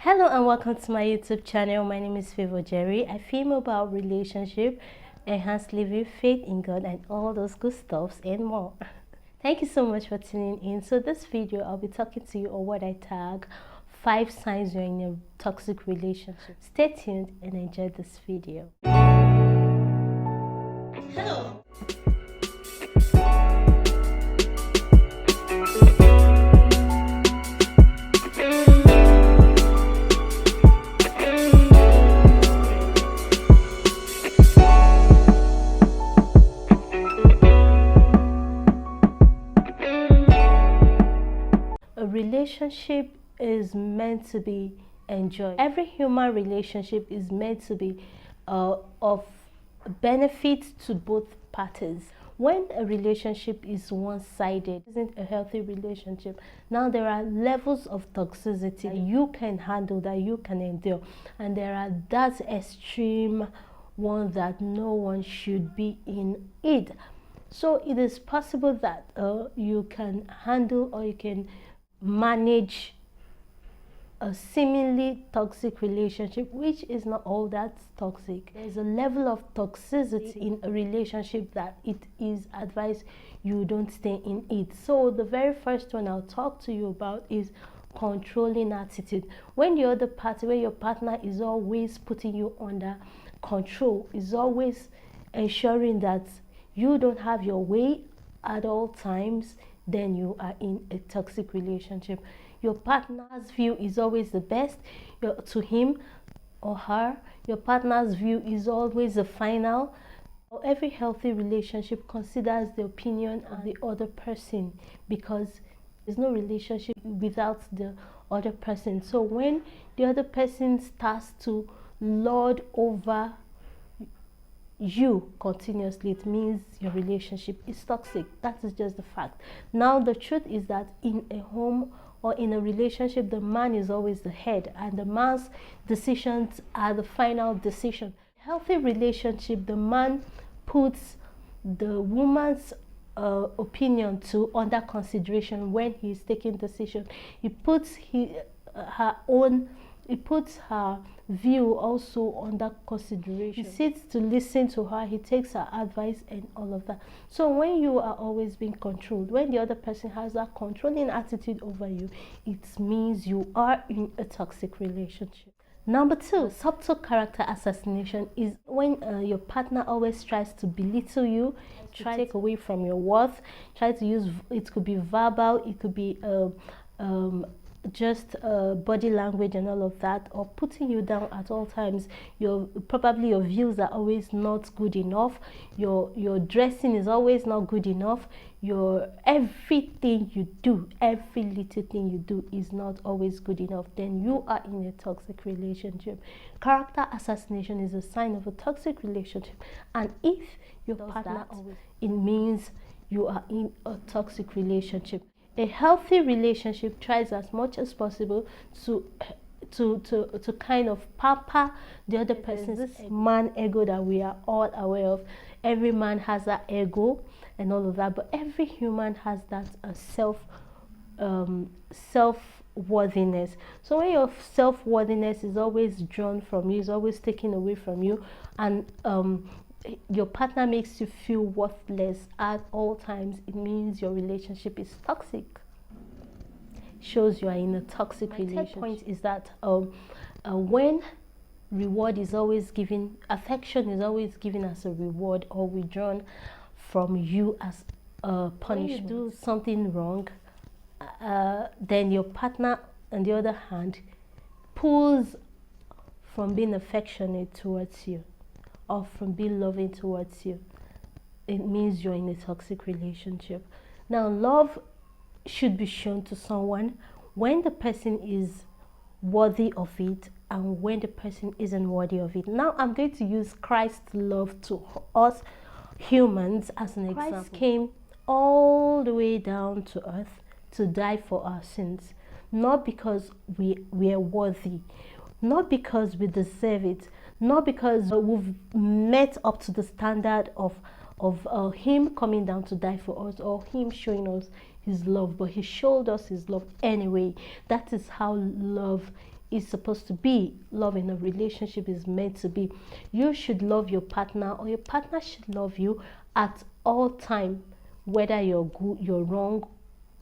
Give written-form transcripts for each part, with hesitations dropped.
Hello and welcome to my YouTube channel. My name is Favor Jerry. I film about relationship, enhanced living, faith in God, and all those good stuffs and more. Thank you so much for tuning in. So this video, I'll be talking to you on what I tag 5 signs you're in a toxic relationship. Stay tuned and enjoy this video. Hello. A relationship is meant to be enjoyed. Every human relationship is meant to be of benefit to both parties. When a relationship is one-sided, it isn't a healthy relationship. Now there are levels of toxicity that you can handle, that you can endure, and there are that extreme one that no one should be in it. So it is possible that you can handle or you can manage a seemingly toxic relationship, which is not all that toxic. There's a level of toxicity in a relationship that it is advised you don't stay in it. So the very first one I'll talk to you about is controlling attitude. When the other party, when your partner is always putting you under control, is always ensuring that you don't have your way at all times, then you are in a toxic relationship. Your partner's view is always the best to him or her. Your partner's view is always the final. Every healthy relationship considers the opinion of the other person, because there's no relationship without the other person. So when the other person starts to lord over you continuously, it means your relationship is toxic. That is just the fact. Now the truth is that in a home or in a relationship, the man is always the head, and the man's decisions are the final decision. Healthy relationship, the man puts the woman's opinion to under consideration when he's taking decision. He puts her view also under consideration. He sits to listen to her, he takes her advice and all of that. So when you are always being controlled, when the other person has that controlling attitude over you, it means you are in a toxic relationship. Number 2, subtle character assassination is when your partner always tries to belittle you, try to take away from your worth, try to use, it could be verbal, it could be just body language and all of that, or putting you down at all times. Probably your views are always not good enough, your dressing is always not good enough, your everything you do, every little thing you do is not always good enough, then you are in a toxic relationship. Character assassination is a sign of a toxic relationship, and if your partner always, it means you are in a toxic relationship. A healthy relationship tries as much as possible to kind of pamper the other person's man ego that we are all aware of. Every man has that ego and all of that, but every human has that self-worthiness. So when your self-worthiness is always drawn from you, is always taken away from you, and your partner makes you feel worthless at all times, it means your relationship is toxic. Shows you are in a toxic relationship. The point is that when reward is always given, affection is always given as a reward or withdrawn from you as a punishment. When you do something wrong, then your partner, on the other hand, pulls from being affectionate towards you or from being loving towards you. It means you're in a toxic relationship. Now, love should be shown to someone when the person is worthy of it and when the person isn't worthy of it. Now, I'm going to use Christ's love to us humans as an example. Christ came all the way down to earth to die for our sins, not because we are worthy, not because we deserve it, not because we've met up to the standard of him coming down to die for us or him showing us his love, but he showed us his love anyway. That is how love is supposed to be. Love in a relationship is meant to be. You should love your partner, or your partner should love you at all time, whether you're good, you're wrong,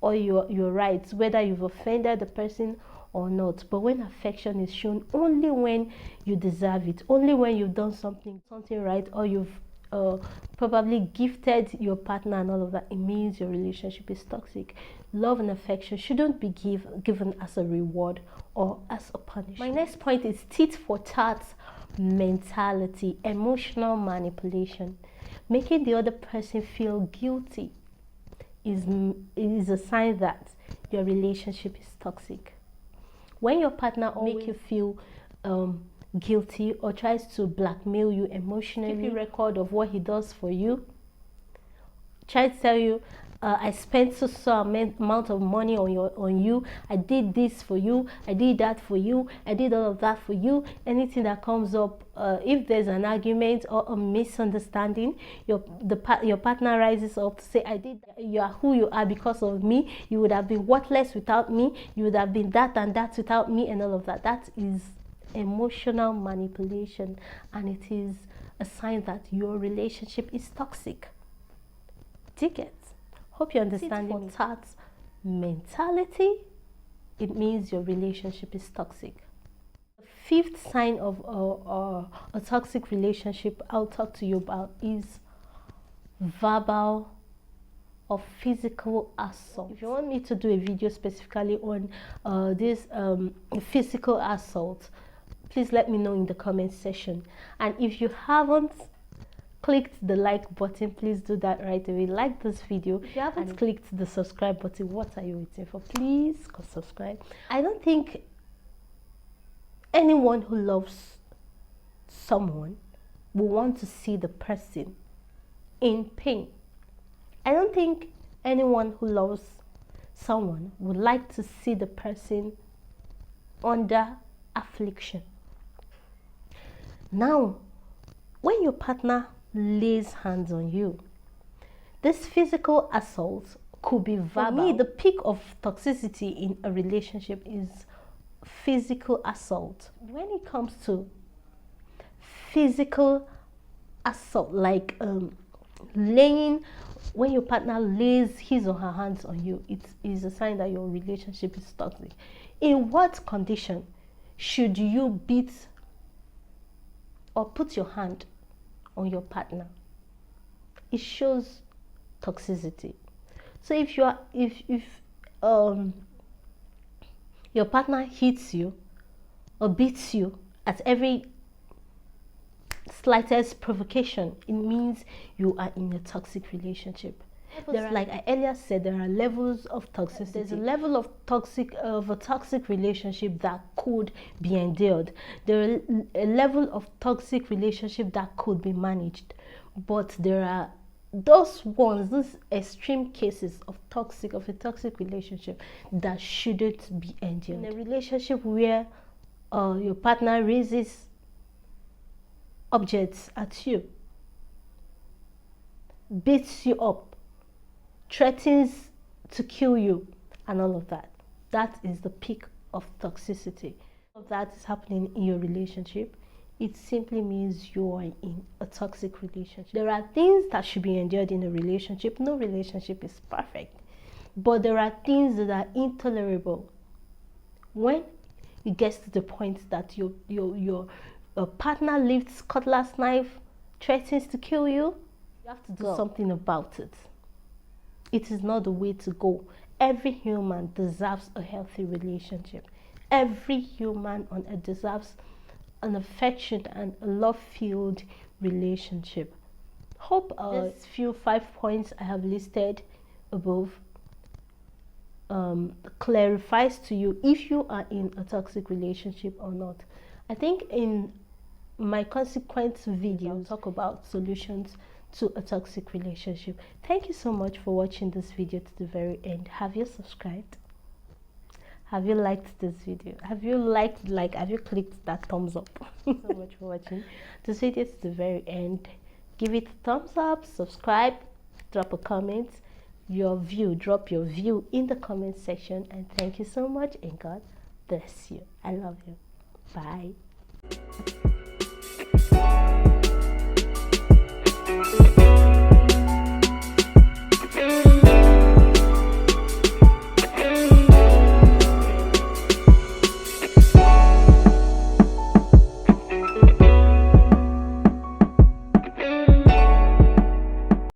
or you're right, whether you've offended the person or not. But when affection is shown, only when you deserve it, only when you've done something right, or you've probably gifted your partner and all of that, it means your relationship is toxic. Love and affection shouldn't be given as a reward or as a punishment. My next point is tit for tat mentality, emotional manipulation. Making the other person feel guilty is a sign that your relationship is toxic. When your partner make you feel guilty or tries to blackmail you emotionally, keep a record of what he does for you, try to tell you, I spent so amount of money on you, I did this for you, I did that for you, I did all of that for you. Anything that comes up, if there's an argument or a misunderstanding, your partner rises up to say, you are who you are because of me, you would have been worthless without me, you would have been that and that without me, and all of that. That is emotional manipulation, and it is a sign that your relationship is toxic. Ticket. Hope you understand me. Tat mentality, it means your relationship is toxic. The fifth sign of a toxic relationship I'll talk to you about is verbal or physical assault. If you want me to do a video specifically on this physical assault, please let me know in the comment section. And if you haven't clicked the like button, please do that right away. Like this video. If you haven't clicked the subscribe button, what are you waiting for? Please subscribe. I don't think anyone who loves someone will want to see the person in pain. I don't think anyone who loves someone would like to see the person under affliction. Now, when your partner lays hands on you, this physical assault could be verbal. For me, the peak of toxicity in a relationship is physical assault. When it comes to physical assault, like when your partner lays his or her hands on you, it is a sign that your relationship is toxic. In what condition should you beat or put your hand on your partner? It shows toxicity. So if your partner hits you or beats you at every slightest provocation, it means you are in a toxic relationship. Like I earlier said, there are levels of toxicity. There's a level of a toxic relationship that could be endured. There is a level of toxic relationship that could be managed. But there are those extreme cases of a toxic relationship that shouldn't be endured. In a relationship where your partner raises objects at you, beats you up, threatens to kill you, and all of that, that is the peak of toxicity. If that is happening in your relationship, it simply means you are in a toxic relationship. There are things that should be endured in a relationship. No relationship is perfect, but there are things that are intolerable. When it gets to the point that your partner lifts cutlass knife, threatens to kill you, you have to do something about it. It is not the way to go. Every human deserves a healthy relationship. Every human on earth deserves an affection and a love-filled relationship. Hope these few 5 points I have listed above clarifies to you if you are in a toxic relationship or not. I think in my consequent video, I'll talk about solutions to a toxic relationship. Thank you so much for watching this video to the very end. Have you subscribed? Have you liked this video? Have you have you clicked that thumbs up? Thank you so much for watching this video to the very end. Give it a thumbs up, subscribe, drop a comment, drop your view in the comment section, and thank you so much, and God bless you. I love you. Bye.